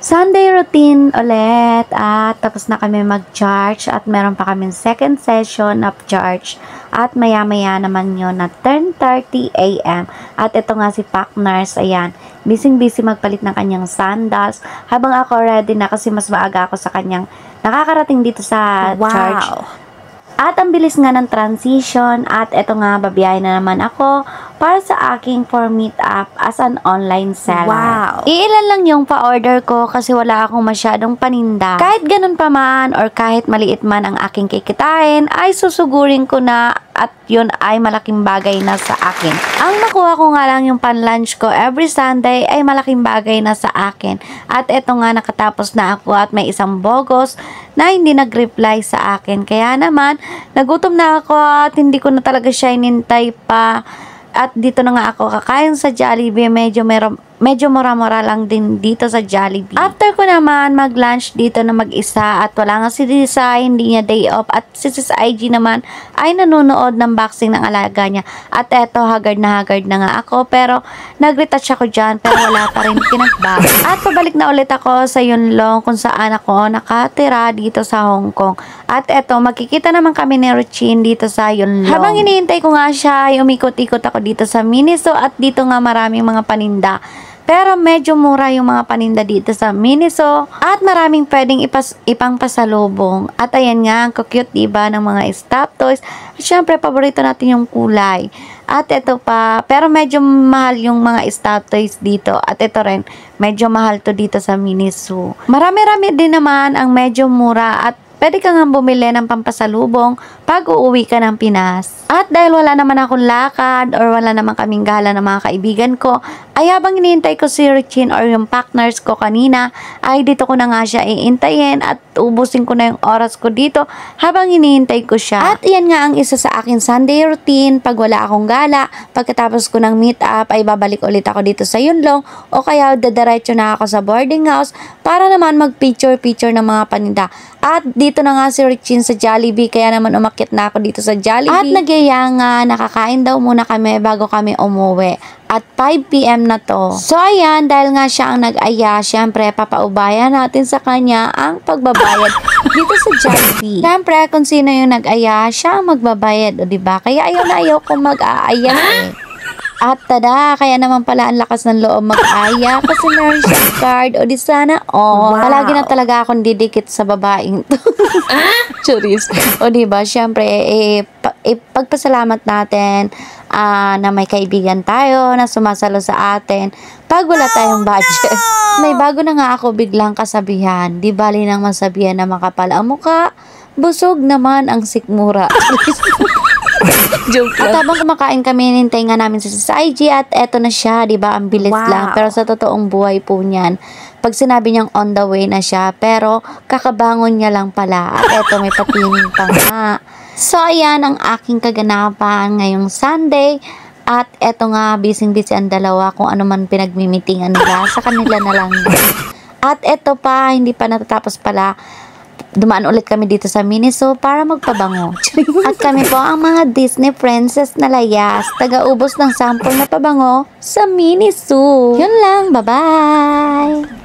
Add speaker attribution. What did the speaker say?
Speaker 1: Sunday routine ulit at tapos na kami mag-charge at meron pa kami second session of charge at maya-maya naman yun na 10:30 AM at ito nga si Pac Nurse, ayan, busy magpalit ng kanyang sandals habang ako ready na kasi mas maaga ako sa kanyang nakakarating dito sa charge. At ang bilis nga ng transition at eto nga babiyahin na naman ako para sa aking for meet up as an online seller. Iilan lang yung pa-order ko kasi wala akong masyadong paninda. Kahit ganun pa man or kahit maliit man ang aking kikitain ay susugurin ko na at yun ay malaking bagay na sa akin. Ang nakuha ko nga lang yung pan-lunch ko every Sunday ay malaking bagay na sa akin. At eto nga nakatapos na ako at may isang bogos na hindi nag-reply sa akin. Kaya naman, nagutom na ako at hindi ko na talaga siya inintay pa. At dito na nga ako kakain sa Jollibee. Medyo mura-mura lang din dito sa Jollibee. After ko naman mag-lunch dito na mag-isa at wala nga si Lisa, hindi niya day off. At si Sis IG naman ay nanonood ng boxing ng alaga niya. At eto, haggard na nga ako. Pero nag-retouch ako dyan pero wala pa rin pinagbago. At pabalik na ulit ako sa Yunlong kung saan ako nakatira dito sa Hong Kong. At eto, makikita naman kami ni Ruchin dito sa Yunlong. Habang iniintay ko nga siya, ay umikot-ikot ako dito sa Miniso at dito nga maraming mga paninda. Pero medyo mura yung mga paninda dito sa Miniso at maraming pwedeng ipang pasalubong. At ayan nga, ang cute diba ng mga stuffed toys. At syempre, paborito natin yung kulay. At ito pa, pero medyo mahal yung mga stuffed toys dito. At ito rin, medyo mahal to dito sa Miniso. Marami-rami din naman ang medyo mura at pwede ka nga bumili ng pampasalubong pag uuwi ka ng Pinas. At dahil wala naman akong lakad or wala naman kaming gala ng mga kaibigan ko, ay habang iniintay ko si Richin or yung Pac Nurse ko kanina, ay dito ko na nga siya iintayin at ubusin ko na yung oras ko dito habang iniintay ko siya. At iyan nga ang isa sa akin Sunday routine pag wala akong gala. Pagkatapos ko ng meet up ay babalik ulit ako dito sa Yunlong o kaya dadiretso na ako sa boarding house para naman mag-picture ng mga paninda. At dito na nga si Richin sa Jollibee kaya naman umakyat na ako dito sa Jollibee. At nagyaya nga, nakakain daw muna kami bago kami umuwi. At 5 PM na to. So ayan, dahil nga siya ang nag-aya, syempre papaubayan natin sa kanya ang pagbabayad dito sa Jollibee. Syempre kung sino yung nag-aya, siya ang magbabayad, o diba? Kaya ayaw kong mag-aaya eh. At tada, kaya naman pala ang lakas ng loob mag-aya kasi meron siyang card o di sana palagi na talaga akong didikit sa babaeng to. Churis. O diba, syempre pagpasalamat natin na may kaibigan tayo na sumasalo sa atin pag wala tayong budget. May bago na nga ako biglang kasabihan, di bali nang masabihan na makapal ang mukha, busog naman ang sikmura. Joke lang. At habang kumakain kami, nintay nga namin sa IG at eto na siya, diba? Ang bilis lang. Pero sa totoong buhay po niyan, pag sinabi niyang on the way na siya, pero kakabangon niya lang pala. At eto, may patining pa nga. So, ayan ang aking kaganapan ngayong Sunday. At eto nga, busy ang dalawa kung ano man pinagmimitingan nila. Sa kanila na lang. At eto pa, hindi pa natatapos pala. Dumaan ulit kami dito sa Miniso para magpabango. At kami po ang mga Disney princess na layas, taga-ubos ng sample na pabango sa Miniso. Yun lang, bye-bye!